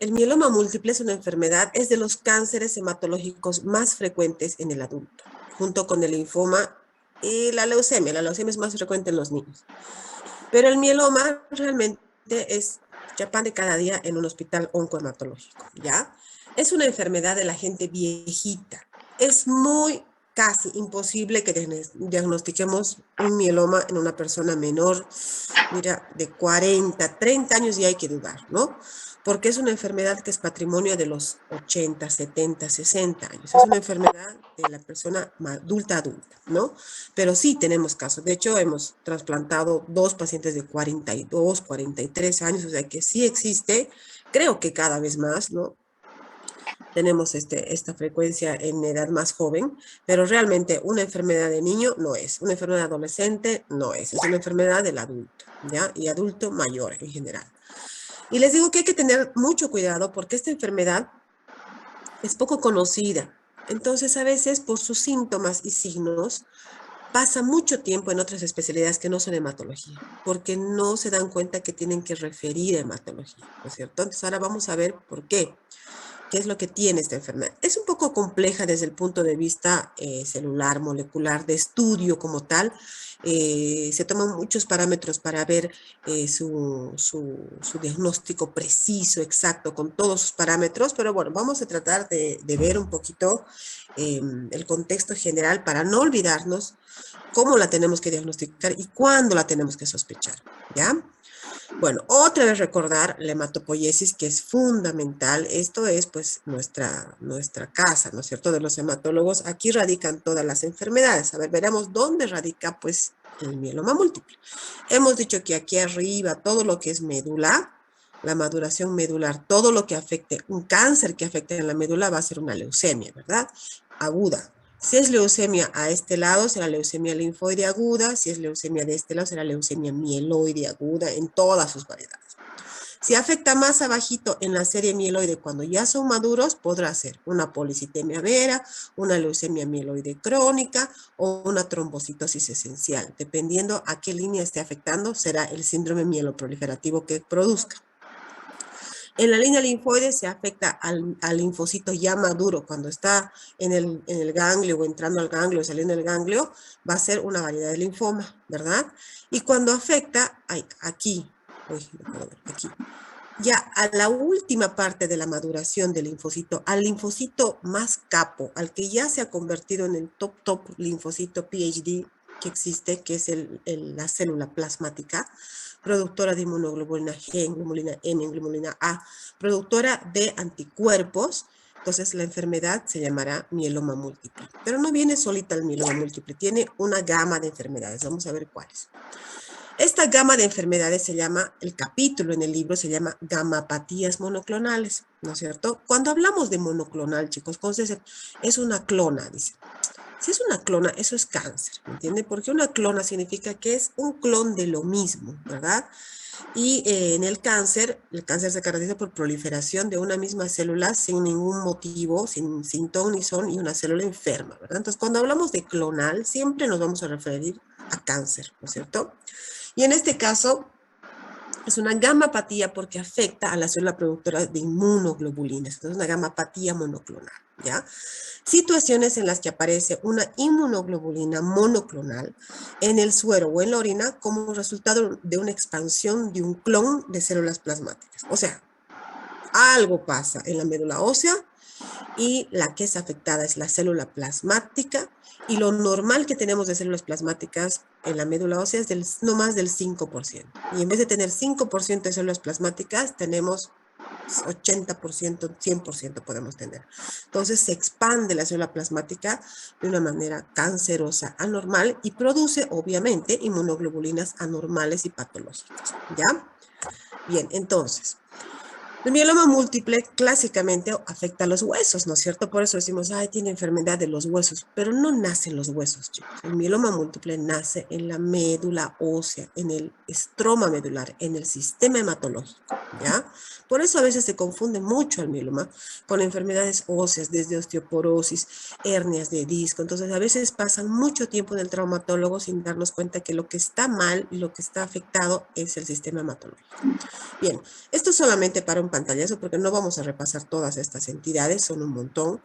el mieloma múltiple es una enfermedad, es de los cánceres hematológicos más frecuentes en el adulto, junto con el linfoma y la leucemia. La leucemia es más frecuente en los niños. Pero el mieloma realmente es ya pan de cada día en un hospital oncohematológico, ¿ya? Es una enfermedad de la gente viejita. Es muy casi imposible que diagnostiquemos un mieloma en una persona menor, mira, de 40, 30 años y hay que dudar, ¿no? Porque es una enfermedad que es patrimonio de los 80, 70, 60 años. Es una enfermedad de la persona adulta, ¿no? Pero sí tenemos casos. De hecho, hemos trasplantado 2 pacientes de 42, 43 años, o sea que sí existe, creo que cada vez más, ¿no? Tenemos esta frecuencia en edad más joven, pero realmente una enfermedad de niño no es, una enfermedad de adolescente no es una enfermedad del adulto, ¿ya? Y adulto mayor en general. Y les digo que hay que tener mucho cuidado porque esta enfermedad es poco conocida. Entonces, a veces por sus síntomas y signos, pasa mucho tiempo en otras especialidades que no son hematología, porque no se dan cuenta que tienen que referir a hematología, ¿no es cierto? Entonces, ahora vamos a ver por qué. ¿Qué es lo que tiene esta enfermedad? Es un poco compleja desde el punto de vista celular, molecular, de estudio como tal. Se toman muchos parámetros para ver su diagnóstico preciso, exacto, con todos sus parámetros, pero bueno, vamos a tratar de ver un poquito el contexto general para no olvidarnos cómo la tenemos que diagnosticar y cuándo la tenemos que sospechar, ¿ya? Bueno, otra vez recordar la hematopoiesis, que es fundamental. Esto es, pues, nuestra casa, ¿no es cierto?, de los hematólogos. Aquí radican todas las enfermedades. A ver, veremos dónde radica, pues, el mieloma múltiple. Hemos dicho que aquí arriba, todo lo que es médula, la maduración medular, todo lo que afecte, un cáncer que afecte en la médula va a ser una leucemia, ¿verdad? Aguda. Si es leucemia a este lado, será leucemia linfoide aguda. Si es leucemia de este lado, será leucemia mieloide aguda en todas sus variedades. Si afecta más abajito en la serie mieloide, cuando ya son maduros, podrá ser una policitemia vera, una leucemia mieloide crónica o una trombocitosis esencial. Dependiendo a qué línea esté afectando, será el síndrome mieloproliferativo que produzca. En la línea linfoide se afecta al linfocito ya maduro, cuando está en el ganglio o entrando al ganglio o saliendo del ganglio, va a ser una variedad de linfoma, ¿verdad? Y cuando afecta, aquí, ya a la última parte de la maduración del linfocito, al linfocito más capo, al que ya se ha convertido en el top linfocito PhD que existe, que es la célula plasmática, productora de inmunoglobulina G, globulina M, globulina A, productora de anticuerpos. Entonces la enfermedad se llamará mieloma múltiple. Pero no viene solita el mieloma múltiple, tiene una gama de enfermedades. Vamos a ver cuáles. Esta gama de enfermedades se llama, el capítulo en el libro se llama gamapatías monoclonales, ¿no es cierto? Cuando hablamos de monoclonal, chicos, entonces es una clona, dice. Si es una clona, eso es cáncer, ¿me entiende? Porque una clona significa que es un clon de lo mismo, ¿verdad? Y en el cáncer se caracteriza por proliferación de una misma célula sin ningún motivo, sin ton ni son, y una célula enferma, ¿verdad? Entonces, cuando hablamos de clonal, siempre nos vamos a referir a cáncer, ¿no es cierto? Y en este caso, es una gamapatía porque afecta a la célula productora de inmunoglobulinas. Entonces, una gamapatía monoclonal, ¿ya? Situaciones en las que aparece una inmunoglobulina monoclonal en el suero o en la orina como resultado de una expansión de un clon de células plasmáticas. O sea, algo pasa en la médula ósea y la que es afectada es la célula plasmática, y lo normal que tenemos de células plasmáticas en la médula ósea es no más del 5%. Y en vez de tener 5% de células plasmáticas, tenemos 80%, 100% podemos tener. Entonces se expande la célula plasmática de una manera cancerosa, anormal, y produce obviamente inmunoglobulinas anormales y patológicas, ¿ya? Bien, entonces, el mieloma múltiple clásicamente afecta a los huesos, ¿no es cierto? Por eso decimos, ay, tiene enfermedad de los huesos, pero no nace en los huesos, chicos. El mieloma múltiple nace en la médula ósea, en el estroma medular, en el sistema hematológico, ¿ya? Por eso a veces se confunde mucho el mieloma con enfermedades óseas, desde osteoporosis, hernias de disco. Entonces, a veces pasan mucho tiempo en el traumatólogo sin darnos cuenta que lo que está mal y lo que está afectado es el sistema hematológico. Bien, esto solamente para un pantallazo porque no vamos a repasar todas estas entidades, son un montón.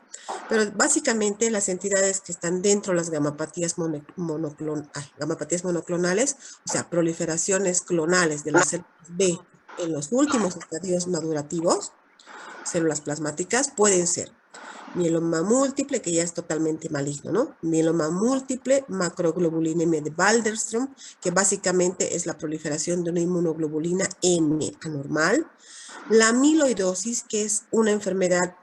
Pero básicamente las entidades que están dentro de las gamapatías monoclonales, o sea, proliferaciones clonales de las células B en los últimos estadios madurativos, células plasmáticas, pueden ser mieloma múltiple, que ya es totalmente maligno, ¿no? Mieloma múltiple, macroglobulinemia de Waldenström, que básicamente es la proliferación de una inmunoglobulina M anormal. La amiloidosis, que es una enfermedad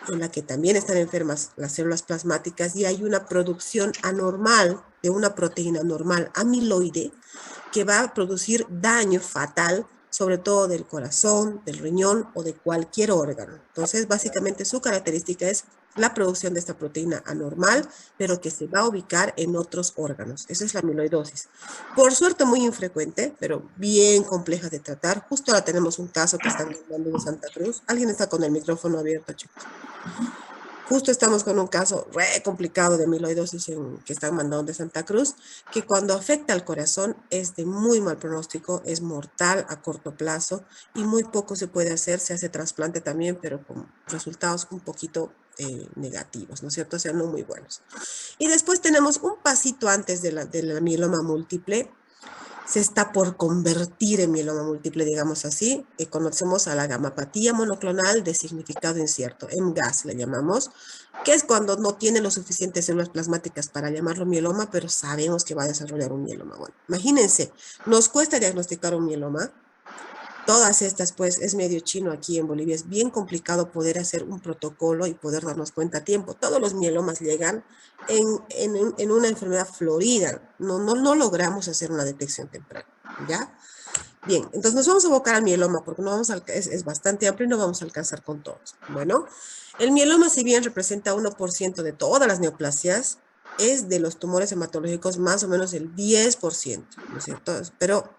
en la que también están enfermas las células plasmáticas y hay una producción anormal de una proteína normal amiloide que va a producir daño fatal, sobre todo del corazón, del riñón o de cualquier órgano. Entonces, básicamente su característica es la producción de esta proteína anormal, pero que se va a ubicar en otros órganos. Esa es la amiloidosis. Por suerte muy infrecuente, pero bien compleja de tratar. Justo ahora tenemos un caso que están mandando de Santa Cruz. Alguien está con el micrófono abierto, chicos. Justo estamos con un caso re complicado de amiloidosis que están mandando de Santa Cruz, que cuando afecta al corazón es de muy mal pronóstico, es mortal a corto plazo y muy poco se puede hacer, se hace trasplante también, pero con resultados un poquito negativos, ¿no es cierto? O sea, no muy buenos. Y después tenemos un pasito antes de la mieloma múltiple, se está por convertir en mieloma múltiple, digamos así. Conocemos a la gamapatía monoclonal de significado incierto, MGAS le llamamos, que es cuando no tiene lo suficientes células plasmáticas para llamarlo mieloma, pero sabemos que va a desarrollar un mieloma. Bueno, imagínense, nos cuesta diagnosticar un mieloma. Todas estas, pues, es medio chino aquí en Bolivia. Es bien complicado poder hacer un protocolo y poder darnos cuenta a tiempo. Todos los mielomas llegan en una enfermedad florida. No logramos hacer una detección temprana, ¿ya? Bien, entonces nos vamos a abocar al mieloma porque no vamos es bastante amplio y no vamos a alcanzar con todos. Bueno, el mieloma, si bien representa 1% de todas las neoplasias, es de los tumores hematológicos más o menos el 10%, ¿no es cierto? Pero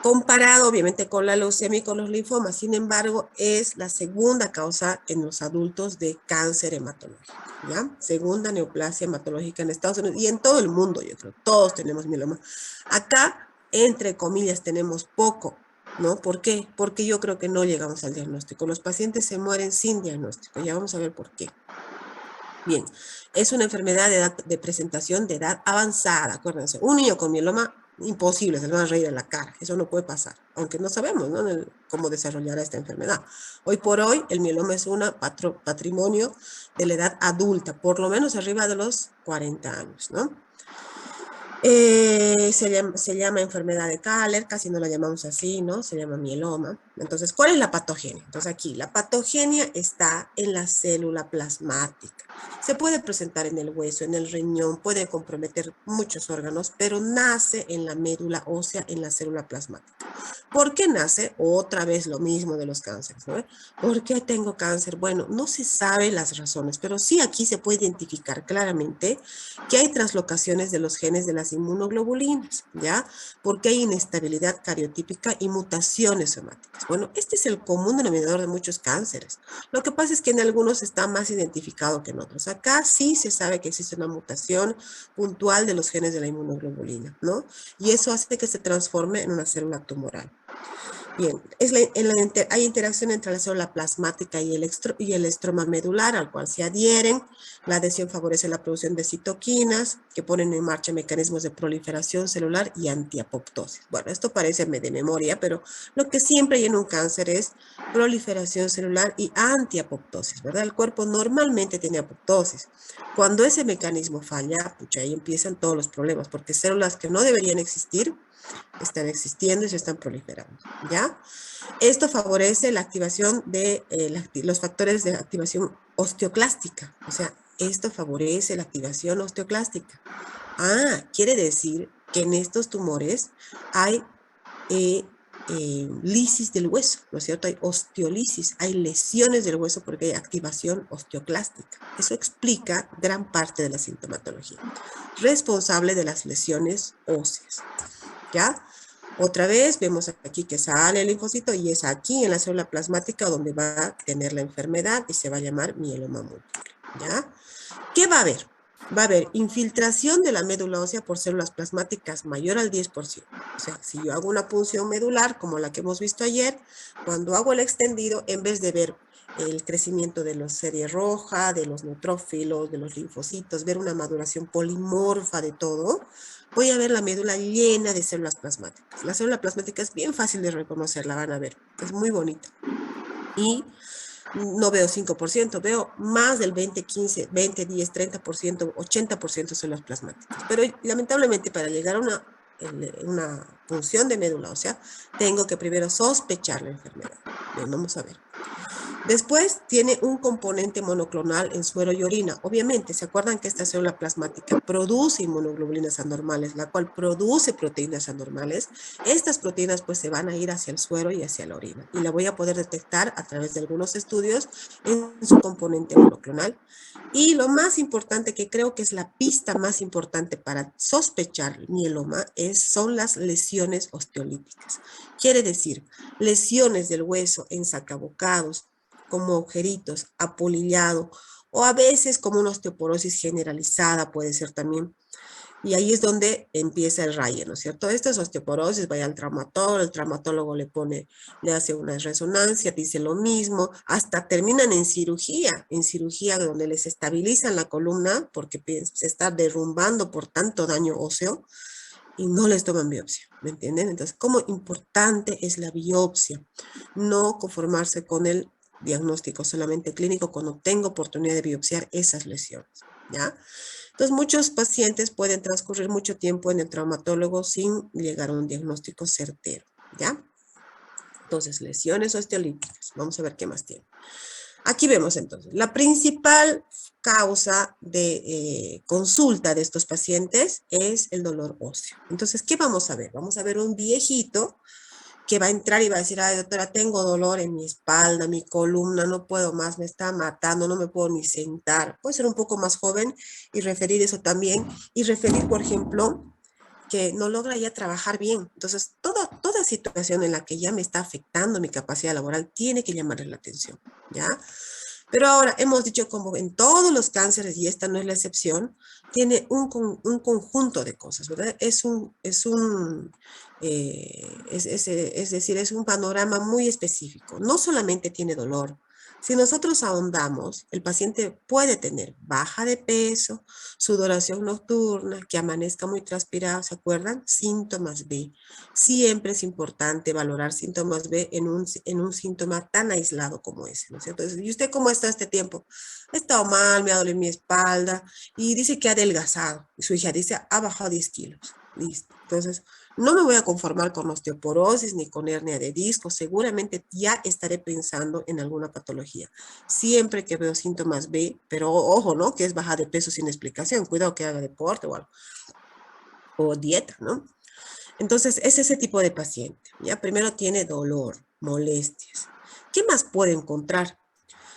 comparado obviamente con la leucemia y con los linfomas, sin embargo, es la segunda causa en los adultos de cáncer hematológico, ¿ya? Segunda neoplasia hematológica en Estados Unidos y en todo el mundo, yo creo, todos tenemos mieloma. Acá, entre comillas, tenemos poco, ¿no? ¿Por qué? Porque yo creo que no llegamos al diagnóstico. Los pacientes se mueren sin diagnóstico, ya vamos a ver por qué. Bien, es una enfermedad de presentación de edad avanzada, acuérdense. Un niño con mieloma, imposible, se le va a reír en la cara. Eso no puede pasar, aunque no sabemos, ¿no?, cómo desarrollar esta enfermedad. Hoy por hoy, el mieloma es un patrimonio de la edad adulta, por lo menos arriba de los 40 años, ¿no? Se llama enfermedad de Kahler, casi no la llamamos así, ¿no? Se llama mieloma. Entonces, ¿cuál es la patogenia? Entonces, aquí, la patogenia está en la célula plasmática. Se puede presentar en el hueso, en el riñón, puede comprometer muchos órganos, pero nace en la médula ósea, en la célula plasmática. ¿Por qué nace? Otra vez lo mismo de los cánceres, ¿no? ¿Por qué tengo cáncer? Bueno, no se sabe las razones, pero sí aquí se puede identificar claramente que hay translocaciones de los genes de las inmunoglobulinas, ¿ya? Porque hay inestabilidad cariotípica y mutaciones somáticas. Bueno, este es el común denominador de muchos cánceres. Lo que pasa es que en algunos está más identificado que en otros. Acá sí se sabe que existe una mutación puntual de los genes de la inmunoglobulina, ¿no? Y eso hace que se transforme en una célula tumoral. Bien, hay interacción entre la célula plasmática y el estroma medular, al cual se adhieren. La adhesión favorece la producción de citoquinas, que ponen en marcha mecanismos de proliferación celular y antiapoptosis. Bueno, esto parece de memoria, pero lo que siempre hay en un cáncer es proliferación celular y antiapoptosis, ¿verdad? El cuerpo normalmente tiene apoptosis. Cuando ese mecanismo falla, pucha, ahí empiezan todos los problemas, porque células que no deberían existir están existiendo y se están proliferando, ¿ya? Esto favorece la activación de los factores de activación osteoclástica, o sea, esto favorece la activación osteoclástica. Ah, quiere decir que en estos tumores hay lisis del hueso, ¿no es cierto? Hay osteolisis, hay lesiones del hueso porque hay activación osteoclástica. Eso explica gran parte de la sintomatología, responsable de las lesiones óseas, ¿ya? Otra vez vemos aquí que sale el linfocito y es aquí en la célula plasmática donde va a tener la enfermedad y se va a llamar mieloma múltiple, ¿ya? ¿Qué va a haber? va a haber infiltración de la médula ósea por células plasmáticas mayor al 10%. O sea, si yo hago una punción medular, como la que hemos visto ayer, cuando hago el extendido, en vez de ver el crecimiento de la serie roja, de los neutrófilos, de los linfocitos, ver una maduración polimorfa de todo, voy a ver la médula llena de células plasmáticas. La célula plasmática es bien fácil de reconocer, la van a ver, es muy bonita. Y no veo 5%, veo más del 20, 15, 20, 10, 30%, 80% células plasmáticas. Pero lamentablemente para llegar a una punción de médula ósea, tengo que primero sospechar la enfermedad. Bien, vamos a ver. Después tiene un componente monoclonal en suero y orina. Obviamente, ¿se acuerdan que esta célula plasmática produce inmunoglobulinas anormales, la cual produce proteínas anormales? Estas proteínas pues se van a ir hacia el suero y hacia la orina. Y la voy a poder detectar a través de algunos estudios en su componente monoclonal. Y lo más importante, que creo que es la pista más importante para sospechar mieloma, son las lesiones osteolíticas. Quiere decir, lesiones del hueso ensacabocados, como agujeritos, apolillado, o a veces como una osteoporosis generalizada puede ser también. Y ahí es donde empieza el raye, ¿no es cierto? Esta es osteoporosis, vaya al traumatólogo, el traumatólogo le hace una resonancia, dice lo mismo, hasta terminan en cirugía donde les estabilizan la columna porque se está derrumbando por tanto daño óseo y no les toman biopsia, ¿me entienden? Entonces, ¿cómo importante es la biopsia? No conformarse con el diagnóstico solamente clínico cuando tengo oportunidad de biopsiar esas lesiones, ¿ya? Entonces, muchos pacientes pueden transcurrir mucho tiempo en el traumatólogo sin llegar a un diagnóstico certero, ¿ya? Entonces, lesiones osteolíticas. Vamos a ver qué más tiene. Aquí vemos entonces, la principal causa de consulta de estos pacientes es el dolor óseo. Entonces, ¿qué vamos a ver? Vamos a ver un viejito que va a entrar y va a decir, ay, doctora, tengo dolor en mi espalda, mi columna, no puedo más, me está matando, no me puedo ni sentar. Puede ser un poco más joven y referir eso también. Y referir, por ejemplo, que no logra ya trabajar bien. Entonces, toda situación en la que ya me está afectando mi capacidad laboral tiene que llamarle la atención, ¿ya? Pero ahora hemos dicho como en todos los cánceres, y esta no es la excepción, tiene un conjunto de cosas, ¿verdad? Es decir, es un panorama muy específico. No solamente tiene dolor. Si nosotros ahondamos, el paciente puede tener baja de peso, sudoración nocturna, que amanezca muy transpirado, ¿se acuerdan? Síntomas B. Siempre es importante valorar síntomas B en un síntoma tan aislado como ese, ¿no es cierto? ¿Y usted cómo está este tiempo? He estado mal, me ha dolido mi espalda y dice que ha adelgazado. Y su hija dice, ha bajado 10 kilos. Listo. Entonces, no me voy a conformar con osteoporosis ni con hernia de disco. Seguramente ya estaré pensando en alguna patología. Siempre que veo síntomas B, pero ojo, ¿no? Que es baja de peso sin explicación. Cuidado que haga deporte o algo. O dieta, ¿no? Entonces, es ese tipo de paciente. Ya primero tiene dolor, molestias. ¿Qué más puede encontrar?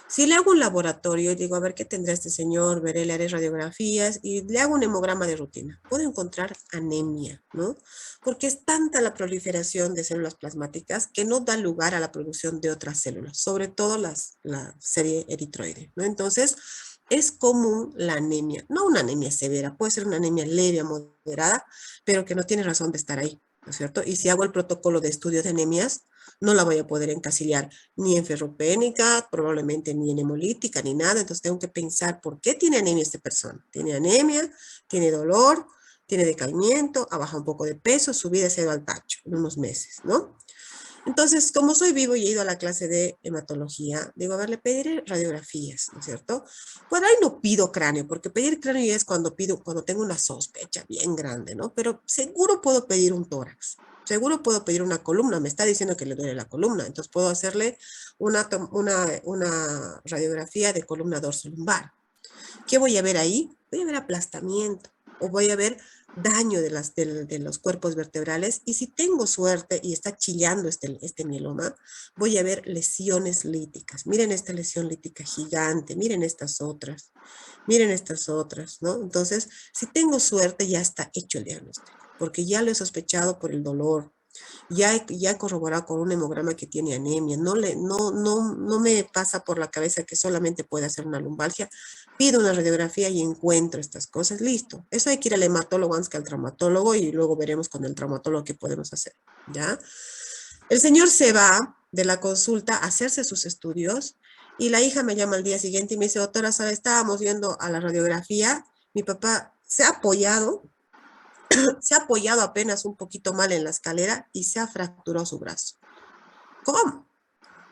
Si le hago un laboratorio y digo, a ver qué tendrá este señor, veré, le haré radiografías y le hago un hemograma de rutina, puedo encontrar anemia, ¿no? Porque es tanta la proliferación de células plasmáticas que no da lugar a la producción de otras células, sobre todo la serie eritroide, ¿no? Entonces, es común la anemia, no una anemia severa, puede ser una anemia leve a moderada, pero que no tiene razón de estar ahí, ¿no es cierto? Y si hago el protocolo de estudio de anemias, no la voy a poder encasillar ni en ferropénica, probablemente ni en hemolítica, ni nada. Entonces tengo que pensar por qué tiene anemia esta persona. Tiene anemia, tiene dolor, tiene decaimiento, ha bajado un poco de peso, su vida se ha ido al tacho en unos meses, ¿no? Entonces, como soy vivo y he ido a la clase de hematología, digo, a ver, le pediré radiografías, ¿no es cierto? Por ahí no pido cráneo, porque pedir cráneo ya es cuando tengo una sospecha bien grande, ¿no? Pero seguro puedo pedir un tórax, seguro puedo pedir una columna, me está diciendo que le duele la columna, entonces puedo hacerle una radiografía de columna dorsolumbar. ¿Qué voy a ver ahí? Voy a ver aplastamiento o voy a ver daño de los cuerpos vertebrales y si tengo suerte y está chillando este mieloma, voy a ver lesiones líticas. Miren esta lesión lítica gigante, miren estas otras, ¿no? Entonces, si tengo suerte ya está hecho el diagnóstico, porque ya lo he sospechado por el dolor, Ya he corroborado con un hemograma que tiene anemia, no me pasa por la cabeza que solamente puede hacer una lumbalgia, pido una radiografía y encuentro estas cosas, listo. Eso hay que ir al hematólogo antes que al traumatólogo y luego veremos con el traumatólogo qué podemos hacer, ¿ya? El señor se va de la consulta a hacerse sus estudios y la hija me llama al día siguiente y me dice, doctora, ¿sabe? Estábamos viendo a la radiografía, mi papá se ha apoyado apenas un poquito mal en la escalera y se ha fracturado su brazo. ¿Cómo?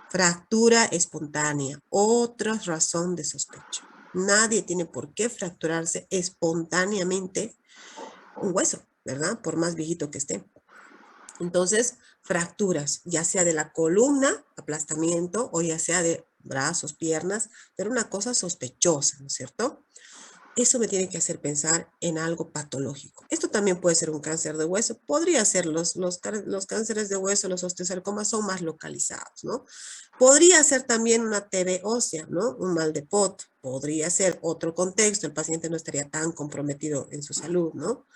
Fractura espontánea, otra razón de sospecha. Nadie tiene por qué fracturarse espontáneamente un hueso, ¿verdad? Por más viejito que esté. Entonces, fracturas, ya sea de la columna, aplastamiento, o ya sea de brazos, piernas, pero una cosa sospechosa, ¿no es cierto? Eso me tiene que hacer pensar en algo patológico. Esto también puede ser un cáncer de hueso. Podría ser los cánceres de hueso, los osteosarcomas son más localizados, ¿no? Podría ser también una TB ósea, ¿no? Un mal de Pot. Podría ser otro contexto. El paciente no estaría tan comprometido en su salud, ¿no?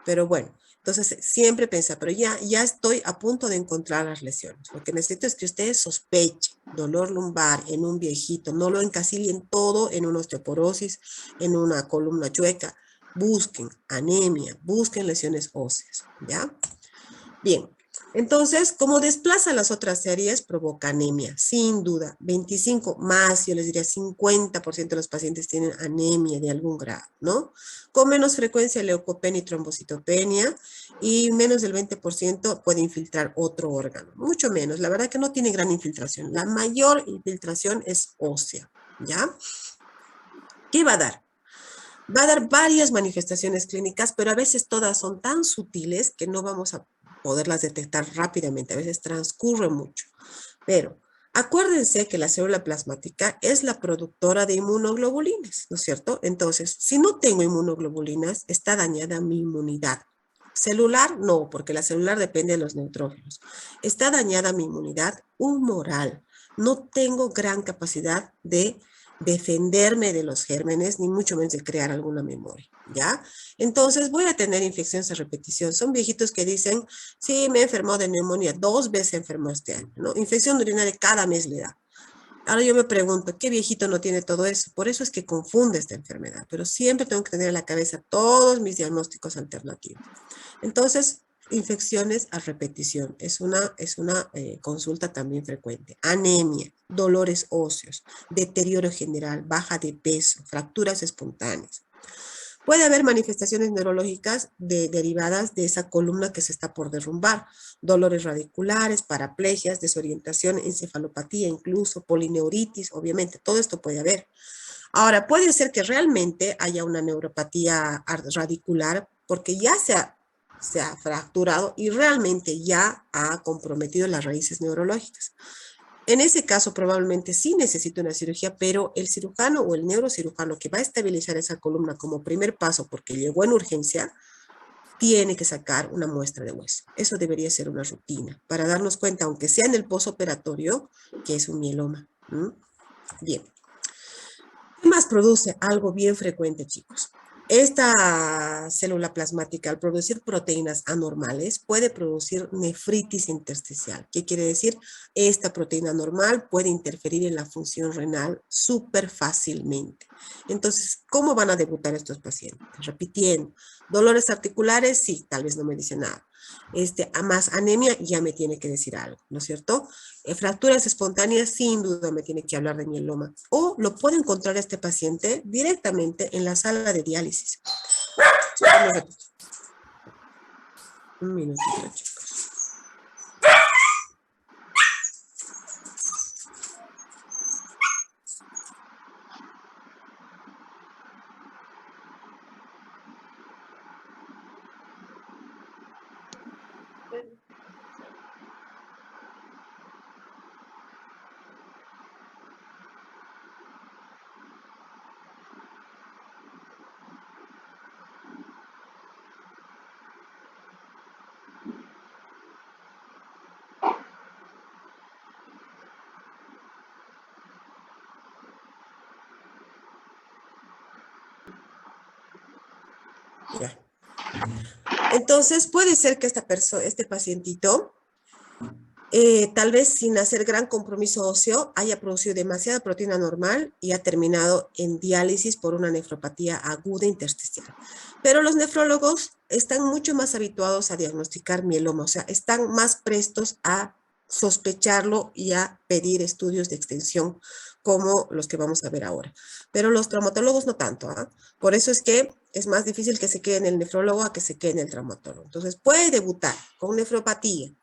Pero bueno, entonces siempre piensa, pero ya estoy a punto de encontrar las lesiones. Lo que necesito es que ustedes sospechen dolor lumbar en un viejito, no lo encasillen todo en una osteoporosis, en una columna chueca. Busquen anemia, busquen lesiones óseas, ¿ya? Bien, entonces, como desplaza las otras series, provoca anemia, sin duda. 25 más, yo les diría 50% de los pacientes tienen anemia de algún grado, ¿no? Con menos frecuencia leucopenia y trombocitopenia y menos del 20% puede infiltrar otro órgano, mucho menos. La verdad que no tiene gran infiltración. La mayor infiltración es ósea, ¿ya? ¿Qué va a dar? Va a dar varias manifestaciones clínicas, pero a veces todas son tan sutiles que no vamos a poderlas detectar rápidamente. A veces transcurre mucho. Pero acuérdense que la célula plasmática es la productora de inmunoglobulinas, ¿no es cierto? Entonces, si no tengo inmunoglobulinas, está dañada mi inmunidad. Celular, no, porque la celular depende de los neutrófilos. Está dañada mi inmunidad humoral. No tengo gran capacidad de defenderme de los gérmenes, ni mucho menos de crear alguna memoria, ¿ya? Entonces voy a tener infecciones a repetición. Son viejitos que dicen, sí, me he enfermado de neumonía, 2 veces enfermó este año, ¿no? Infección urinaria cada mes le da. Ahora yo me pregunto, ¿qué viejito no tiene todo eso? Por eso es que confunde esta enfermedad, pero siempre tengo que tener en la cabeza todos mis diagnósticos alternativos. Entonces, infecciones a repetición es una consulta también frecuente. Anemia, dolores óseos, deterioro general, baja de peso, fracturas espontáneas. Puede haber manifestaciones neurológicas derivadas de esa columna que se está por derrumbar, dolores radiculares, paraplegias, desorientación, encefalopatía, incluso polineuritis, obviamente, todo esto puede haber. Ahora, puede ser que realmente haya una neuropatía radicular porque ya se ha fracturado y realmente ya ha comprometido las raíces neurológicas. En ese caso, probablemente sí necesite una cirugía, pero el cirujano o el neurocirujano que va a estabilizar esa columna como primer paso porque llegó en urgencia, tiene que sacar una muestra de hueso. Eso debería ser una rutina para darnos cuenta, aunque sea en el posoperatorio, que es un mieloma. Bien. ¿Qué más produce? Algo bien frecuente, chicos. Esta célula plasmática, al producir proteínas anormales, puede producir nefritis intersticial. ¿Qué quiere decir? Esta proteína anormal puede interferir en la función renal súper fácilmente. Entonces, ¿cómo van a debutar estos pacientes? Repitiendo, dolores articulares, sí, tal vez no me dice nada. A más anemia ya me tiene que decir algo, ¿no es cierto? Fracturas espontáneas, sin duda me tiene que hablar de mieloma. O lo puede encontrar este paciente directamente en la sala de diálisis. Un minutito, chicos. Ya. Entonces, puede ser que este pacientito Tal vez sin hacer gran compromiso óseo, haya producido demasiada proteína normal y ha terminado en diálisis por una nefropatía aguda intersticial. Pero los nefrólogos están mucho más habituados a diagnosticar mieloma, o sea, están más prestos a sospecharlo y a pedir estudios de extensión como los que vamos a ver ahora. Pero los traumatólogos no tanto, ¿eh? Por eso es que es más difícil que se quede en el nefrólogo a que se quede en el traumatólogo. Entonces puede debutar con nefropatía,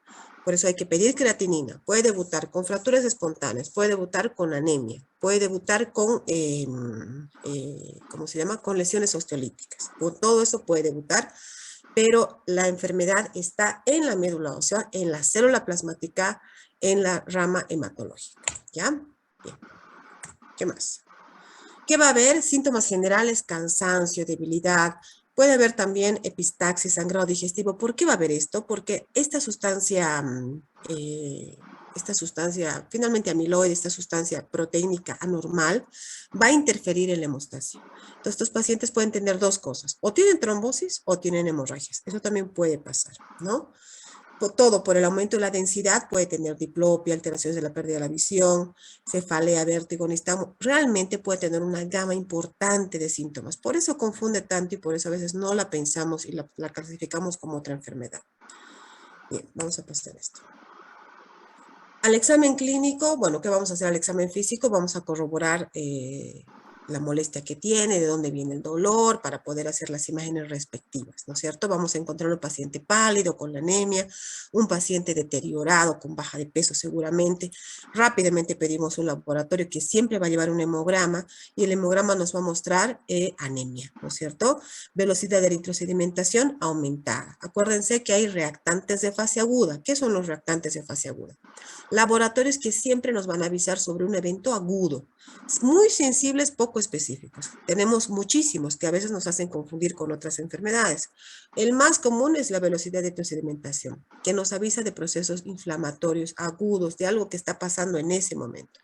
por eso hay que pedir creatinina. Puede debutar con fracturas espontáneas, puede debutar con anemia, puede debutar con, ¿cómo se llama? Con lesiones osteolíticas. Con todo eso puede debutar, pero la enfermedad está en la médula ósea, en la célula plasmática, en la rama hematológica. ¿Ya? Bien. ¿Qué más? ¿Qué va a haber? Síntomas generales, cansancio, debilidad. Puede haber también epistaxis, sangrado digestivo. ¿Por qué va a haber esto? Porque esta sustancia, finalmente amiloide, esta sustancia proteínica anormal, va a interferir en la hemostasia. Entonces, estos pacientes pueden tener dos cosas. O tienen trombosis o tienen hemorragias. Eso también puede pasar, ¿no? Todo por el aumento de la densidad puede tener diplopia, alteraciones de la pérdida de la visión, cefalea, vértigo, nistagmo. Realmente puede tener una gama importante de síntomas. Por eso confunde tanto y por eso a veces no la pensamos y la clasificamos como otra enfermedad. Bien, vamos a pasar esto. Al examen clínico, bueno, ¿qué vamos a hacer al examen físico? Vamos a corroborar la molestia que tiene, de dónde viene el dolor, para poder hacer las imágenes respectivas, ¿no es cierto? Vamos a encontrar un paciente pálido con la anemia, un paciente deteriorado con baja de peso seguramente. Rápidamente pedimos un laboratorio que siempre va a llevar un hemograma y el hemograma nos va a mostrar anemia, ¿no es cierto? Velocidad de eritrosedimentación aumentada. Acuérdense que hay reactantes de fase aguda. ¿Qué son los reactantes de fase aguda? Laboratorios que siempre nos van a avisar sobre un evento agudo, muy sensibles, poco específicos. Tenemos muchísimos que a veces nos hacen confundir con otras enfermedades. El más común es la velocidad de sedimentación, que nos avisa de procesos inflamatorios agudos, de algo que está pasando en ese momento.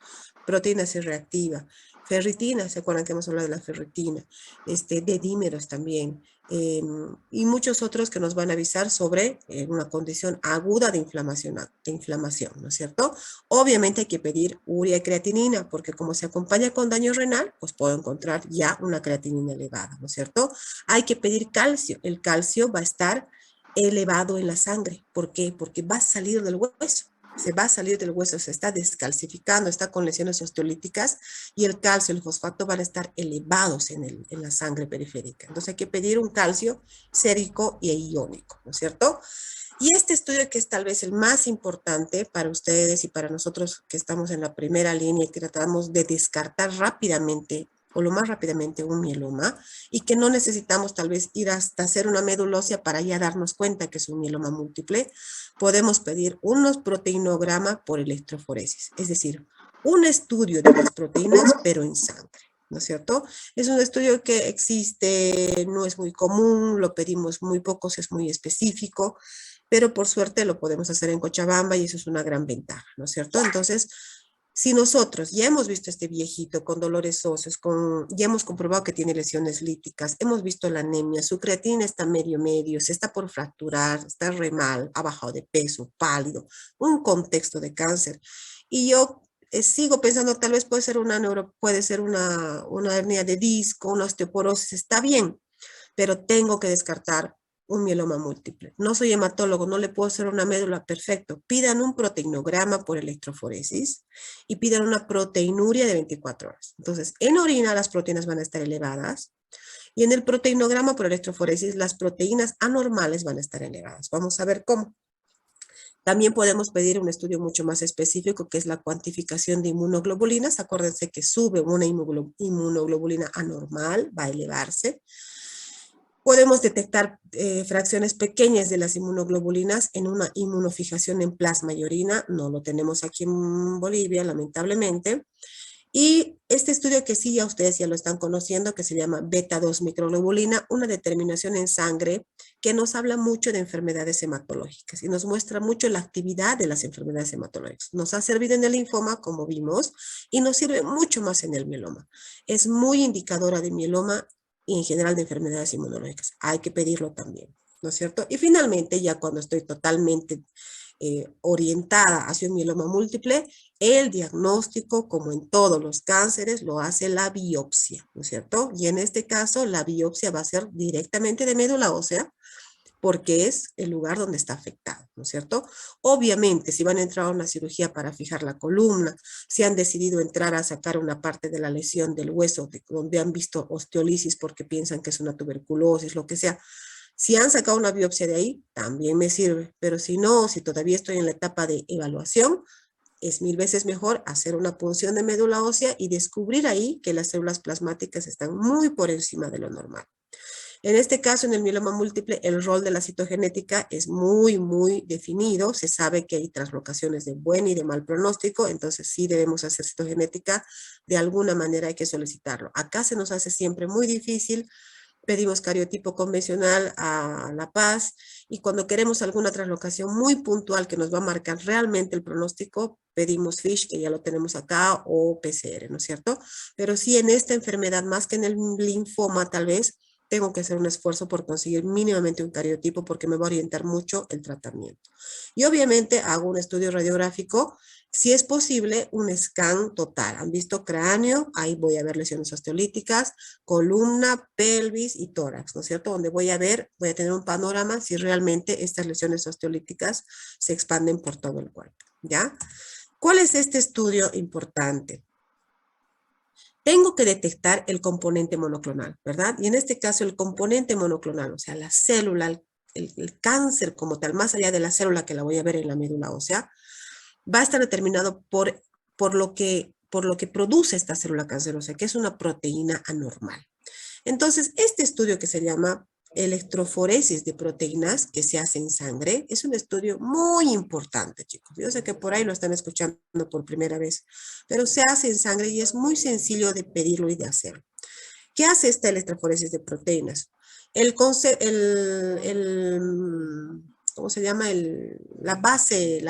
Proteína C reactiva, ferritina, ¿se acuerdan que hemos hablado de la ferritina? De dímeros también, y muchos otros que nos van a avisar sobre una condición aguda de inflamación, ¿no es cierto? Obviamente hay que pedir urea y creatinina, porque como se acompaña con daño renal, pues puedo encontrar ya una creatinina elevada, ¿no es cierto? Hay que pedir calcio. El calcio va a estar elevado en la sangre. ¿Por qué? Porque va a salir del hueso. Se va a salir del hueso, se está descalcificando, está con lesiones osteolíticas y el calcio y el fosfato van a estar elevados en la sangre periférica. Entonces hay que pedir un calcio sérico e iónico, ¿no es cierto? Y este estudio que es tal vez el más importante para ustedes y para nosotros que estamos en la primera línea y que tratamos de descartar rápidamente o lo más rápidamente un mieloma y que no necesitamos tal vez ir hasta hacer una médula ósea para ya darnos cuenta que es un mieloma múltiple, podemos pedir unos proteinograma por electroforesis, es decir, un estudio de las proteínas pero en sangre. ¿No es cierto? Es un estudio que existe, no es muy común, lo pedimos muy pocos, es muy específico, pero por suerte lo podemos hacer en Cochabamba y eso es una gran ventaja, ¿no es cierto? Entonces, si nosotros ya hemos visto a este viejito con dolores óseos, ya hemos comprobado que tiene lesiones líticas, hemos visto la anemia, su creatina está medio, se está por fracturar, está re mal, ha bajado de peso, pálido, un contexto de cáncer, y yo sigo pensando tal vez puede ser una hernia de disco, una osteoporosis, está bien, pero tengo que descartar un mieloma múltiple. No soy hematólogo, no le puedo hacer una médula, perfecto. Pidan un proteinograma por electroforesis y pidan una proteinuria de 24 horas. Entonces, en orina las proteínas van a estar elevadas y en el proteinograma por electroforesis las proteínas anormales van a estar elevadas. Vamos a ver cómo. También podemos pedir un estudio mucho más específico, que es la cuantificación de inmunoglobulinas. Acuérdense que sube una inmunoglobulina anormal, va a elevarse. Podemos detectar fracciones pequeñas de las inmunoglobulinas en una inmunofijación en plasma y orina. No lo tenemos aquí en Bolivia, lamentablemente. Y este estudio que sí ya ustedes ya lo están conociendo, que se llama beta-2 microglobulina, una determinación en sangre que nos habla mucho de enfermedades hematológicas y nos muestra mucho la actividad de las enfermedades hematológicas. Nos ha servido en el linfoma, como vimos, y nos sirve mucho más en el mieloma. Es muy indicadora de mieloma y en general de enfermedades inmunológicas. Hay que pedirlo también, ¿no es cierto? Y finalmente, ya cuando estoy totalmente orientada hacia un mieloma múltiple, el diagnóstico, como en todos los cánceres, lo hace la biopsia, ¿no es cierto? Y en este caso, la biopsia va a ser directamente de médula ósea, porque es el lugar donde está afectado, ¿no es cierto? Obviamente, si van a entrar a una cirugía para fijar la columna, si han decidido entrar a sacar una parte de la lesión del hueso, donde han visto osteolisis porque piensan que es una tuberculosis, lo que sea, si han sacado una biopsia de ahí, también me sirve, pero si no, si todavía estoy en la etapa de evaluación, es 1000 veces mejor hacer una punción de médula ósea y descubrir ahí que las células plasmáticas están muy por encima de lo normal. En este caso, en el mieloma múltiple, el rol de la citogenética es muy definido. Se sabe que hay translocaciones de buen y de mal pronóstico, entonces sí debemos hacer citogenética. De alguna manera hay que solicitarlo. Acá se nos hace siempre muy difícil. Pedimos cariotipo convencional a La Paz y cuando queremos alguna translocación muy puntual que nos va a marcar realmente el pronóstico, pedimos FISH, que ya lo tenemos acá, o PCR, ¿no es cierto? Pero sí en esta enfermedad, más que en el linfoma tal vez, tengo que hacer un esfuerzo por conseguir mínimamente un cariotipo porque me va a orientar mucho el tratamiento. Y obviamente hago un estudio radiográfico, si es posible, un scan total. ¿Han visto cráneo? Ahí voy a ver lesiones osteolíticas, columna, pelvis y tórax, ¿no es cierto? Donde voy a ver, voy a tener un panorama si realmente estas lesiones osteolíticas se expanden por todo el cuerpo, ¿ya? ¿Cuál es este estudio importante? Tengo que detectar el componente monoclonal, ¿verdad? Y en este caso el componente monoclonal, o sea, la célula, el cáncer como tal, más allá de la célula que la voy a ver en la médula ósea, va a estar determinado por lo que produce esta célula cancerosa, que es una proteína anormal. Entonces, este estudio que se llama electroforesis de proteínas que se hace en sangre es un estudio muy importante, chicos. Yo sé que por ahí lo están escuchando por primera vez, pero se hace en sangre y es muy sencillo de pedirlo y de hacerlo. ¿Qué hace esta electroforesis de proteínas? ¿Cómo se llama? La base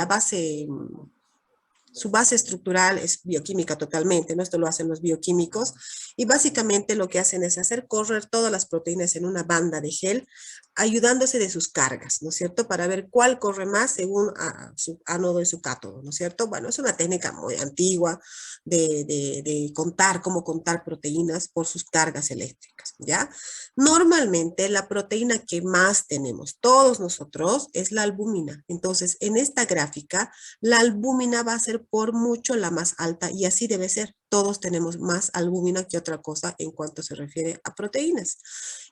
su base estructural es bioquímica totalmente, ¿no? Esto lo hacen los bioquímicos y básicamente lo que hacen es hacer correr todas las proteínas en una banda de gel, ayudándose de sus cargas, ¿no es cierto? Para ver cuál corre más según su ánodo y su cátodo, ¿no es cierto? Bueno, es una técnica muy antigua de contar, cómo contar proteínas por sus cargas eléctricas, ¿ya? Normalmente la proteína que más tenemos todos nosotros es la albúmina. Entonces, en esta gráfica, la albúmina va a ser por mucho la más alta y así debe ser. Todos tenemos más albúmina que otra cosa en cuanto se refiere a proteínas.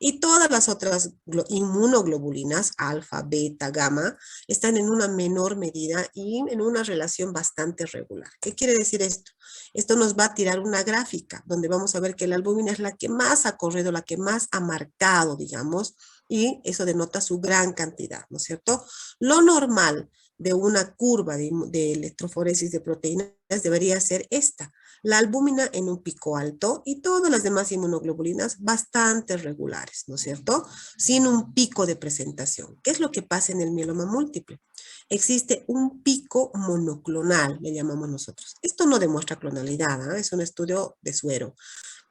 Y todas las otras inmunoglobulinas, alfa, beta, gamma, están en una menor medida y en una relación bastante regular. ¿Qué quiere decir esto? Esto nos va a tirar una gráfica donde vamos a ver que la albúmina es la que más ha corrido, la que más ha marcado, digamos, y eso denota su gran cantidad, ¿no es cierto? Lo normal de una curva de electroforesis de proteínas debería ser esta. La albúmina en un pico alto y todas las demás inmunoglobulinas bastante regulares, ¿no es cierto? Sin un pico de presentación. ¿Qué es lo que pasa en el mieloma múltiple? Existe un pico monoclonal, le llamamos nosotros. Esto no demuestra clonalidad, ¿eh? Es un estudio de suero,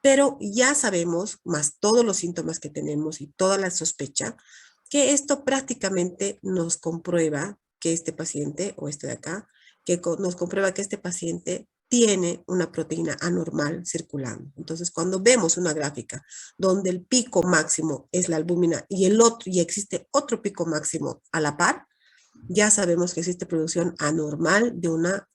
pero ya sabemos, más todos los síntomas que tenemos y toda la sospecha, que esto prácticamente nos comprueba que este paciente, o este de acá, que nos comprueba que este paciente tiene una proteína anormal circulando. Entonces, cuando vemos una gráfica donde el pico máximo es la albúmina y el otro, y existe otro pico máximo a la par, ya sabemos que existe producción anormal de una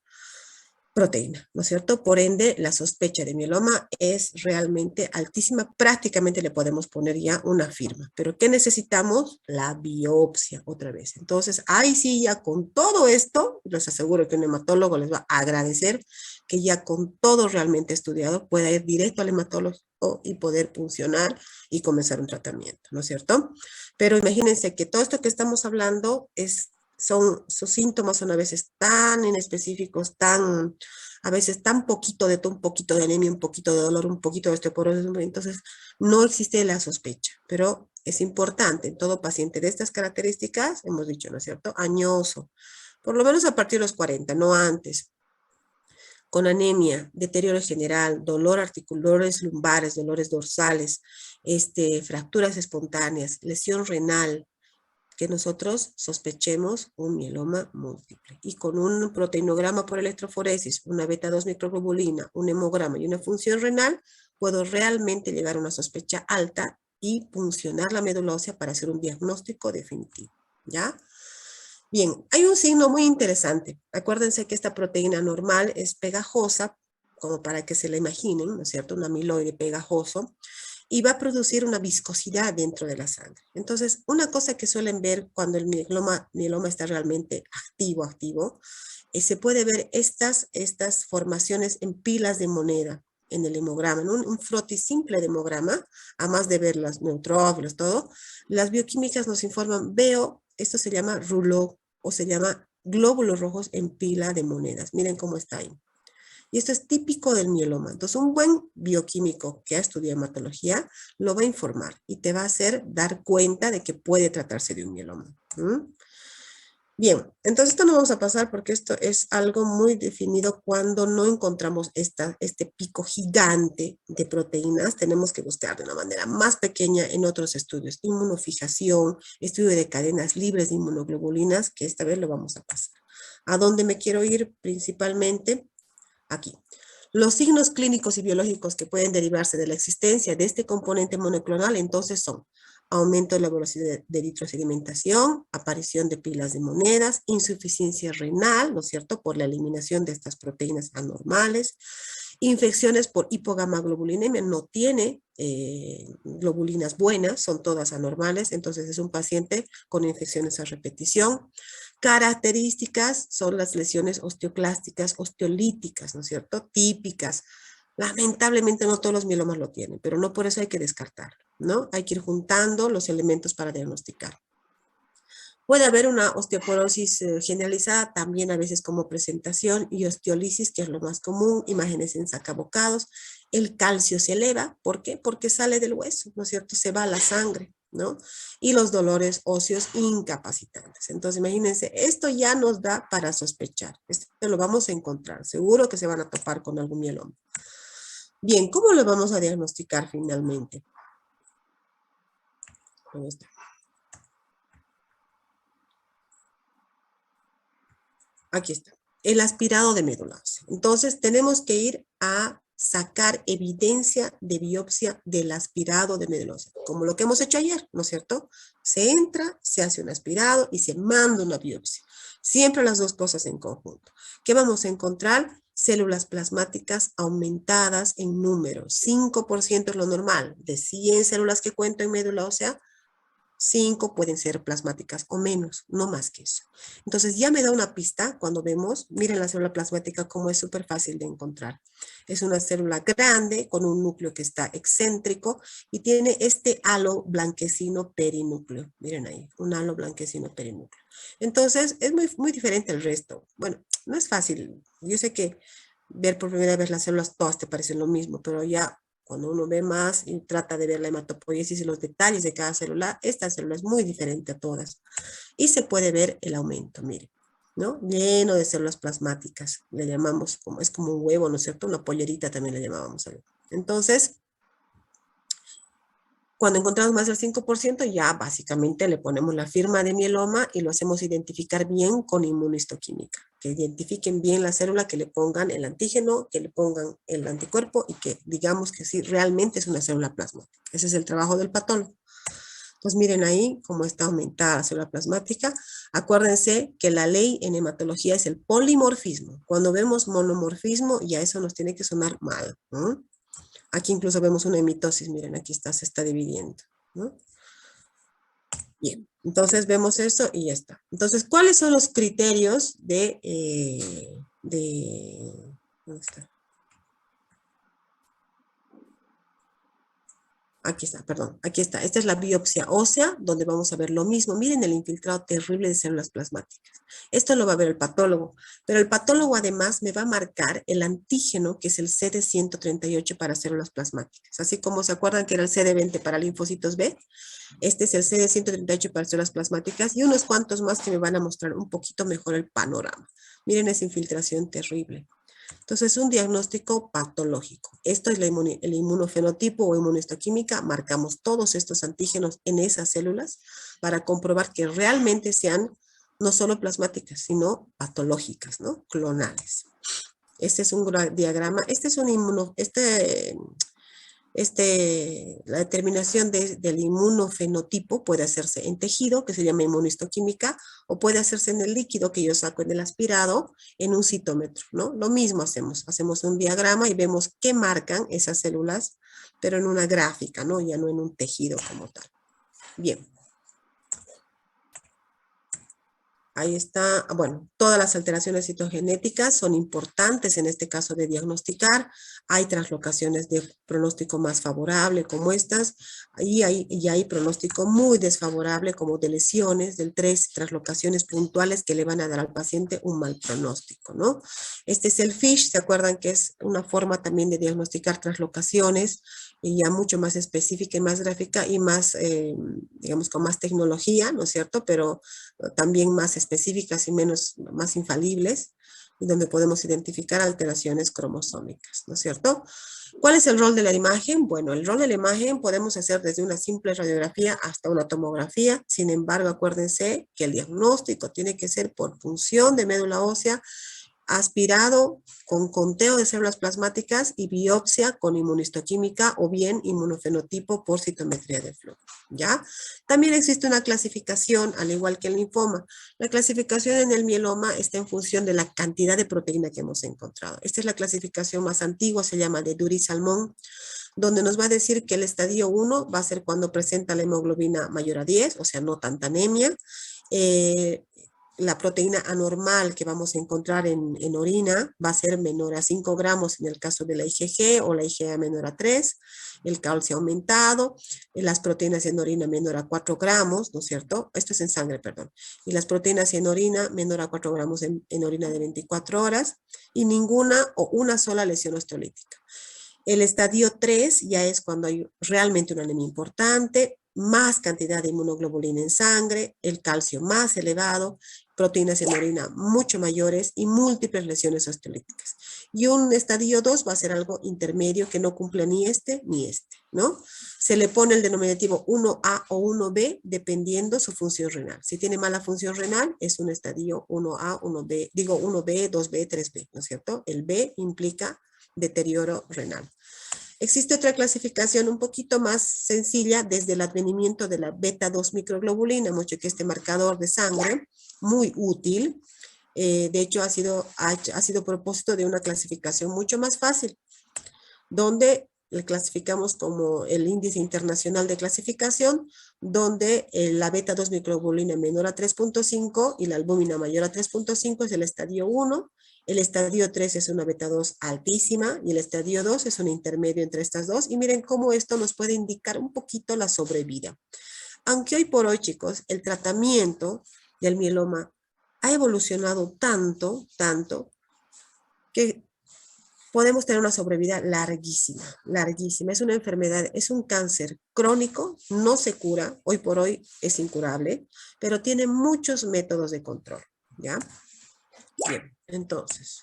proteína, ¿no es cierto? Por ende, la sospecha de mieloma es realmente altísima. Prácticamente le podemos poner ya una firma. ¿Pero qué necesitamos? La biopsia otra vez. Entonces, ahí sí, ya con todo esto, les aseguro que un hematólogo les va a agradecer que ya con todo realmente estudiado pueda ir directo al hematólogo y poder funcionar y comenzar un tratamiento, ¿no es cierto? Pero imagínense que todo esto que estamos hablando sus síntomas son a veces tan inespecíficos, a veces tan poquito de todo, un poquito de anemia, un poquito de dolor, un poquito de osteoporosis, entonces no existe la sospecha, pero es importante en todo paciente de estas características, hemos dicho, ¿no es cierto? Añoso, por lo menos a partir de los 40, no antes, con anemia, deterioro general, dolor articulares lumbares, dolores dorsales, fracturas espontáneas, lesión renal, que nosotros sospechemos un mieloma múltiple. Y con un proteinograma por electroforesis, una beta-2 microglobulina, un hemograma y una función renal, puedo realmente llegar a una sospecha alta y puncionar la médula ósea para hacer un diagnóstico definitivo, ¿ya? Bien, hay un signo muy interesante. Acuérdense que esta proteína normal es pegajosa, como para que se la imaginen, ¿no es cierto? Un amiloide pegajoso, y va a producir una viscosidad dentro de la sangre. Entonces, una cosa que suelen ver cuando el mieloma está realmente activo, se puede ver estas formaciones en pilas de moneda en el hemograma, en un frotis simple de hemograma, además de ver los neutrófilos, todo, las bioquímicas nos informan, esto se llama rouleau, o se llama glóbulos rojos en pila de monedas. Miren cómo está ahí. Y esto es típico del mieloma. Entonces, un buen bioquímico que ha estudiado hematología lo va a informar y te va a hacer dar cuenta de que puede tratarse de un mieloma. Bien, entonces esto no vamos a pasar porque esto es algo muy definido cuando no encontramos este pico gigante de proteínas. Tenemos que buscar de una manera más pequeña en otros estudios. Inmunofijación, estudio de cadenas libres de inmunoglobulinas, que esta vez lo vamos a pasar. ¿A dónde me quiero ir principalmente? Aquí. Los signos clínicos y biológicos que pueden derivarse de la existencia de este componente monoclonal entonces son aumento de la velocidad de eritrosedimentación, aparición de pilas de monedas, insuficiencia renal, ¿no es cierto?, por la eliminación de estas proteínas anormales, infecciones por hipogamaglobulinemia, no tiene globulinas buenas, son todas anormales, entonces es un paciente con infecciones a repetición. Características son las lesiones osteoclásticas, osteolíticas, ¿no es cierto?, típicas. Lamentablemente no todos los mielomas lo tienen, pero no por eso hay que descartarlo, ¿no? Hay que ir juntando los elementos para diagnosticar. Puede haber una osteoporosis generalizada, también a veces como presentación, y osteolisis, que es lo más común, imágenes en sacabocados. El calcio se eleva, ¿por qué? Porque sale del hueso, ¿no es cierto? Se va a la sangre, ¿no? Y los dolores óseos incapacitantes. Entonces, imagínense, esto ya nos da para sospechar. Esto lo vamos a encontrar. Seguro que se van a topar con algún mieloma. Bien, ¿cómo lo vamos a diagnosticar finalmente? ¿Dónde está? Aquí está. El aspirado de médula ósea. Entonces, tenemos que ir a sacar evidencia de biopsia del aspirado de médula ósea, como lo que hemos hecho ayer, ¿no es cierto? Se entra, se hace un aspirado y se manda una biopsia. Siempre las dos cosas en conjunto. ¿Qué vamos a encontrar? Células plasmáticas aumentadas en número. 5% es lo normal. De 100 células que cuento en médula ósea, 5 pueden ser plasmáticas o menos, no más que eso. Entonces ya me da una pista cuando vemos, miren la célula plasmática como es súper fácil de encontrar. Es una célula grande con un núcleo que está excéntrico y tiene este halo blanquecino perinúcleo. Miren ahí, un halo blanquecino perinúcleo. Entonces es muy diferente al resto. Bueno, no es fácil. Yo sé que ver por primera vez las células todas te parecen lo mismo, pero ya cuando uno ve más y trata de ver la hematopoiesis y los detalles de cada célula, esta célula es muy diferente a todas. Y se puede ver el aumento, mire, ¿no? Lleno de células plasmáticas, le llamamos, es como un huevo, ¿no es cierto? Una pollerita también le llamábamos. Entonces, cuando encontramos más del 5%, ya básicamente le ponemos la firma de mieloma y lo hacemos identificar bien con inmunohistoquímica. Que identifiquen bien la célula, que le pongan el antígeno, que le pongan el anticuerpo y que digamos que sí, realmente es una célula plasmática. Ese es el trabajo del patólogo. Pues miren ahí cómo está aumentada la célula plasmática. Acuérdense que la ley en hematología es el polimorfismo. Cuando vemos monomorfismo, ya eso nos tiene que sonar mal, ¿no? Aquí incluso vemos una mitosis, miren, aquí está, se está dividiendo, ¿no? Bien, entonces vemos eso y ya está. Entonces, ¿cuáles son los criterios ¿dónde está? Aquí está, perdón, aquí está. Esta es la biopsia ósea, donde vamos a ver lo mismo. Miren el infiltrado terrible de células plasmáticas. Esto lo va a ver el patólogo, pero el patólogo además me va a marcar el antígeno, que es el CD138 para células plasmáticas. Así como se acuerdan que era el CD20 para linfocitos B, este es el CD138 para células plasmáticas y unos cuantos más que me van a mostrar un poquito mejor el panorama. Miren esa infiltración terrible. Entonces, un diagnóstico patológico. Esto es el inmunofenotipo o inmunohistoquímica. Marcamos todos estos antígenos en esas células para comprobar que realmente sean no solo plasmáticas, sino patológicas, ¿no? Clonales. Este es un diagrama. Este es un la determinación del inmunofenotipo puede hacerse en tejido, que se llama inmunistoquímica, o puede hacerse en el líquido que yo saco en el aspirado, en un citómetro, ¿no? Lo mismo hacemos un diagrama y vemos qué marcan esas células, pero en una gráfica, ¿no? Ya no en un tejido como tal. Bien. Ahí está, bueno, todas las alteraciones citogenéticas son importantes en este caso de diagnosticar. Hay translocaciones de pronóstico más favorable como estas, y hay pronóstico muy desfavorable como de lesiones, del 3, translocaciones puntuales que le van a dar al paciente un mal pronóstico, ¿no? Este es el FISH, ¿se acuerdan que es una forma también de diagnosticar translocaciones? Y ya mucho más específica y más gráfica y más, digamos, con más tecnología, ¿no es cierto? Pero también más específicas y más infalibles, y donde podemos identificar alteraciones cromosómicas, ¿no es cierto? ¿Cuál es el rol de la imagen? Bueno, el rol de la imagen podemos hacer desde una simple radiografía hasta una tomografía. Sin embargo, acuérdense que el diagnóstico tiene que ser por punción de médula ósea, aspirado con conteo de células plasmáticas y biopsia con inmunistoquímica o bien inmunofenotipo por citometría de flujo, ¿ya? También existe una clasificación, al igual que el linfoma. La clasificación en el mieloma está en función de la cantidad de proteína que hemos encontrado. Esta es la clasificación más antigua, se llama de Dury-Salmón, donde nos va a decir que el estadio 1 va a ser cuando presenta la hemoglobina mayor a 10, o sea, no tanta anemia. La proteína anormal que vamos a encontrar en orina va a ser menor a 5 gramos en el caso de la IgG o la IgA menor a 3, el calcio aumentado, las proteínas en orina menor a 4 gramos, ¿no es cierto? Esto es en sangre, perdón. Y las proteínas en orina menor a 4 gramos en orina de 24 horas y ninguna o una sola lesión osteolítica. El estadio 3 ya es cuando hay realmente una anemia importante, más cantidad de inmunoglobulina en sangre, el calcio más elevado, proteínas en orina mucho mayores y múltiples lesiones osteolíticas. Y un estadio 2 va a ser algo intermedio que no cumple ni este, ¿no? Se le pone el denominativo 1A o 1B dependiendo su función renal. Si tiene mala función renal, es un estadio 1A, 1B, digo 1B, 2B, 3B, ¿no es cierto? El B implica deterioro renal. Existe otra clasificación un poquito más sencilla desde el advenimiento de la beta-2 microglobulina, mucho que este marcador de sangre, muy útil. De hecho, ha sido propósito de una clasificación mucho más fácil, donde le clasificamos como el índice internacional de clasificación, donde la beta-2 microglobulina menor a 3.5 y la albúmina mayor a 3.5 es el estadio 1, el estadio 3 es una beta-2 altísima y el estadio 2 es un intermedio entre estas dos. Y miren cómo esto nos puede indicar un poquito la sobrevida. Aunque hoy por hoy, chicos, el tratamiento del mieloma ha evolucionado tanto, que podemos tener una sobrevida larguísima, larguísima. Es una enfermedad, es un cáncer crónico, no se cura, hoy por hoy es incurable, pero tiene muchos métodos de control, ¿ya? Bien, entonces,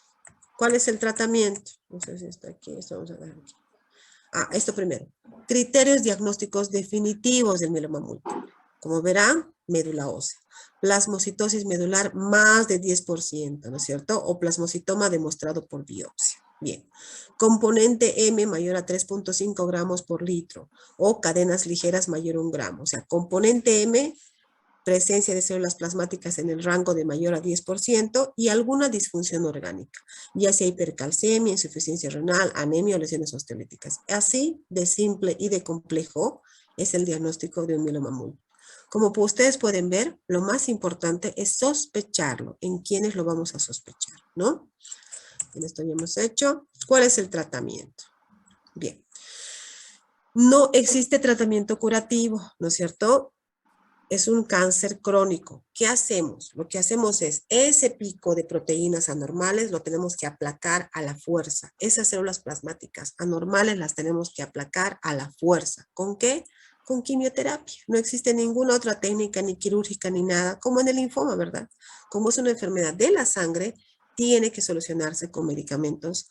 ¿cuál es el tratamiento? No sé si está aquí, esto vamos a ver aquí. Esto primero. Criterios diagnósticos definitivos del mieloma múltiple. Como verán, médula ósea. Plasmocitosis medular más de 10%, ¿no es cierto? O plasmocitoma demostrado por biopsia. Bien. Componente M mayor a 3.5 gramos por litro o cadenas ligeras mayor a 1 gramo. O sea, componente M, presencia de células plasmáticas en el rango de mayor a 10% y alguna disfunción orgánica, ya sea hipercalcemia, insuficiencia renal, anemia o lesiones osteolíticas. Así de simple y de complejo es el diagnóstico de un mieloma múltiple. Como ustedes pueden ver, lo más importante es sospecharlo. ¿En quiénes lo vamos a sospechar? ¿No? En esto ya hemos hecho. ¿Cuál es el tratamiento? Bien. No existe tratamiento curativo, ¿no es cierto? Es un cáncer crónico. ¿Qué hacemos? Lo que hacemos es, ese pico de proteínas anormales lo tenemos que aplacar a la fuerza. Esas células plasmáticas anormales las tenemos que aplacar a la fuerza. ¿Con qué? Con quimioterapia. No existe ninguna otra técnica, ni quirúrgica, ni nada, como en el linfoma, ¿verdad? Como es una enfermedad de la sangre, tiene que solucionarse con medicamentos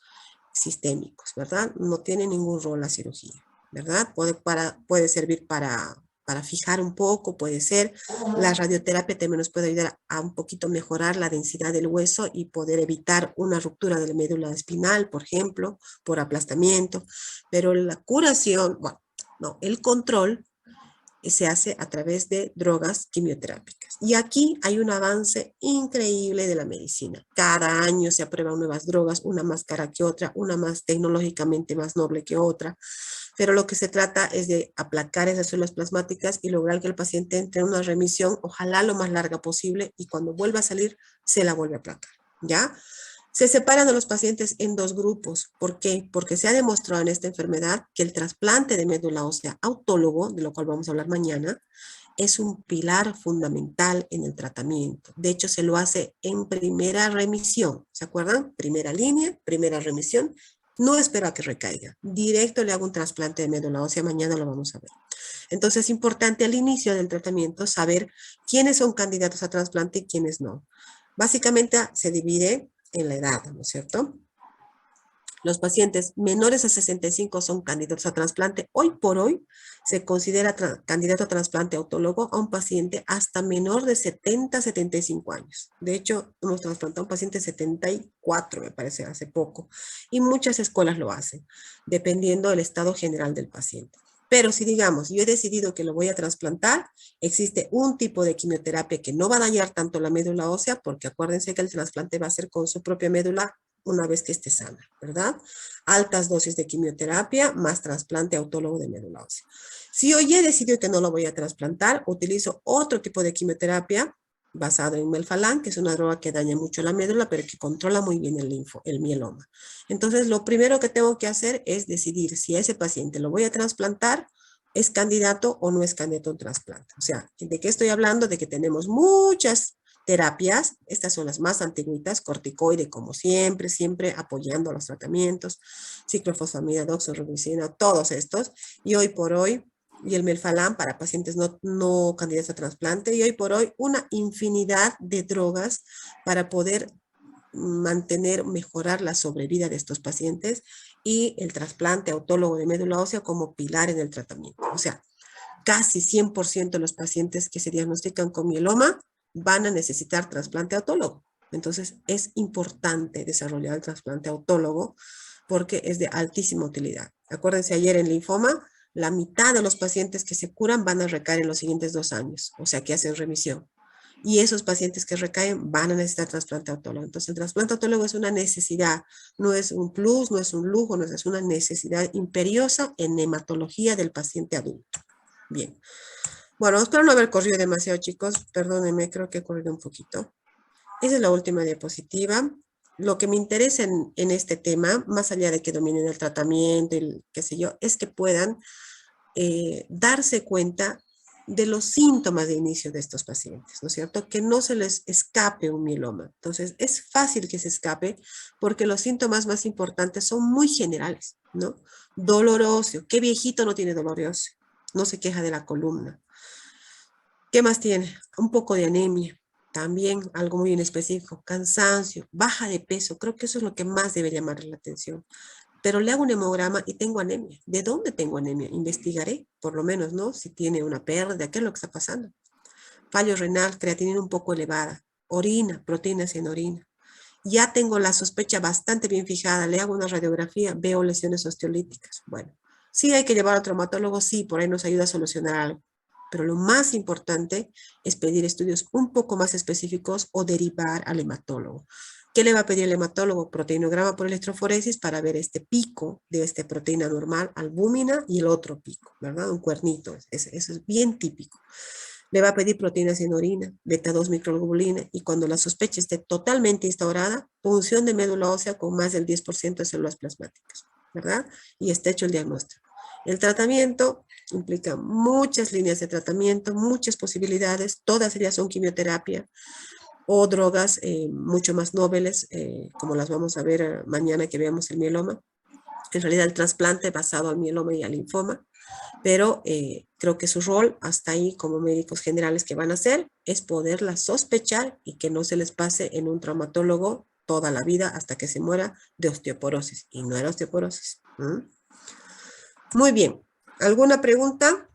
sistémicos, ¿verdad? No tiene ningún rol la cirugía, ¿verdad? Puede servir para fijar un poco, puede ser. La radioterapia también nos puede ayudar a un poquito mejorar la densidad del hueso y poder evitar una ruptura de la médula espinal, por ejemplo, por aplastamiento. Pero la curación, bueno, no, el control se hace a través de drogas quimioterápicas. Y aquí hay un avance increíble de la medicina. Cada año se aprueban nuevas drogas, una más cara que otra, una más tecnológicamente más noble que otra, pero lo que se trata es de aplacar esas células plasmáticas y lograr que el paciente entre en una remisión, ojalá lo más larga posible, y cuando vuelva a salir, se la vuelve a aplacar, ¿ya? Se separan a los pacientes en dos grupos. ¿Por qué? Porque se ha demostrado en esta enfermedad que el trasplante de médula ósea autólogo, de lo cual vamos a hablar mañana, es un pilar fundamental en el tratamiento. De hecho, se lo hace en primera remisión. ¿Se acuerdan? Primera línea, primera remisión. No espero a que recaiga. Directo le hago un trasplante de médula ósea. Mañana lo vamos a ver. Entonces, es importante al inicio del tratamiento saber quiénes son candidatos a trasplante y quiénes no. Básicamente se divide en la edad, ¿no es cierto? Los pacientes menores a 65 son candidatos a trasplante. Hoy por hoy se considera candidato a trasplante autólogo a un paciente hasta menor de 70, 75 años. De hecho, hemos trasplantado a un paciente de 74, me parece, hace poco. Y muchas escuelas lo hacen, dependiendo del estado general del paciente. Pero si digamos, yo he decidido que lo voy a trasplantar, existe un tipo de quimioterapia que no va a dañar tanto la médula ósea, porque acuérdense que el trasplante va a ser con su propia médula una vez que esté sana, ¿verdad? Altas dosis de quimioterapia más trasplante autólogo de médula ósea. Si hoy he decidido que no lo voy a trasplantar, utilizo otro tipo de quimioterapia basado en melfalán, que es una droga que daña mucho la médula, pero que controla muy bien el mieloma. Entonces, lo primero que tengo que hacer es decidir si a ese paciente lo voy a trasplantar, es candidato o no es candidato a un trasplante. O sea, ¿de qué estoy hablando? De que tenemos muchas terapias, estas son las más antiguitas, corticoide como siempre, siempre apoyando los tratamientos, ciclofosfamida, doxorubicina, todos estos, y hoy por hoy, y el melfalán para pacientes no candidatos a trasplante, y hoy por hoy una infinidad de drogas para poder mantener, mejorar la sobrevida de estos pacientes y el trasplante autólogo de médula ósea como pilar en el tratamiento. O sea, casi 100% de los pacientes que se diagnostican con mieloma van a necesitar trasplante autólogo. Entonces, es importante desarrollar el trasplante autólogo porque es de altísima utilidad. Acuérdense, ayer en linfoma, la mitad de los pacientes que se curan van a recaer en los siguientes 2 años, o sea, que hacen remisión. Y esos pacientes que recaen van a necesitar trasplante autólogo. Entonces, el trasplante autólogo es una necesidad, no es un plus, no es un lujo, no es una necesidad imperiosa en hematología del paciente adulto. Bien. Bueno, espero no haber corrido demasiado, chicos. Perdónenme, creo que he corrido un poquito. Esa es la última diapositiva. Lo que me interesa en este tema, más allá de que dominen el tratamiento y qué sé yo, es que puedan darse cuenta de los síntomas de inicio de estos pacientes, ¿no es cierto? Que no se les escape un mieloma. Entonces, es fácil que se escape porque los síntomas más importantes son muy generales, ¿no? Dolor óseo. ¿Qué viejito no tiene dolor óseo? No se queja de la columna. ¿Qué más tiene? Un poco de anemia. También algo muy en específico. Cansancio, baja de peso. Creo que eso es lo que más debe llamar la atención. Pero le hago un hemograma y tengo anemia. ¿De dónde tengo anemia? Investigaré, por lo menos, ¿no? Si tiene una pérdida, ¿qué es lo que está pasando? Fallo renal, creatinina un poco elevada. Orina, proteínas en orina. Ya tengo la sospecha bastante bien fijada. Le hago una radiografía, veo lesiones osteolíticas. Bueno, sí hay que llevar al traumatólogo, sí, por ahí nos ayuda a solucionar algo. Pero lo más importante es pedir estudios un poco más específicos o derivar al hematólogo. ¿Qué le va a pedir el hematólogo? Proteinograma por electroforesis para ver este pico de esta proteína normal, albúmina, y el otro pico, ¿verdad? Un cuernito, eso es bien típico. Le va a pedir proteínas en orina, beta-2 microglobulina, y cuando la sospecha esté totalmente instaurada, punción de médula ósea con más del 10% de células plasmáticas, ¿verdad? Y está hecho el diagnóstico. El tratamiento implica muchas líneas de tratamiento, muchas posibilidades, todas ellas son quimioterapia o drogas mucho más nobles, como las vamos a ver mañana que veamos el mieloma. En realidad el trasplante basado al mieloma y al linfoma, pero creo que su rol hasta ahí como médicos generales que van a hacer es poderla sospechar y que no se les pase en un traumatólogo toda la vida hasta que se muera de osteoporosis. Y no era osteoporosis. Muy bien. ¿Alguna pregunta?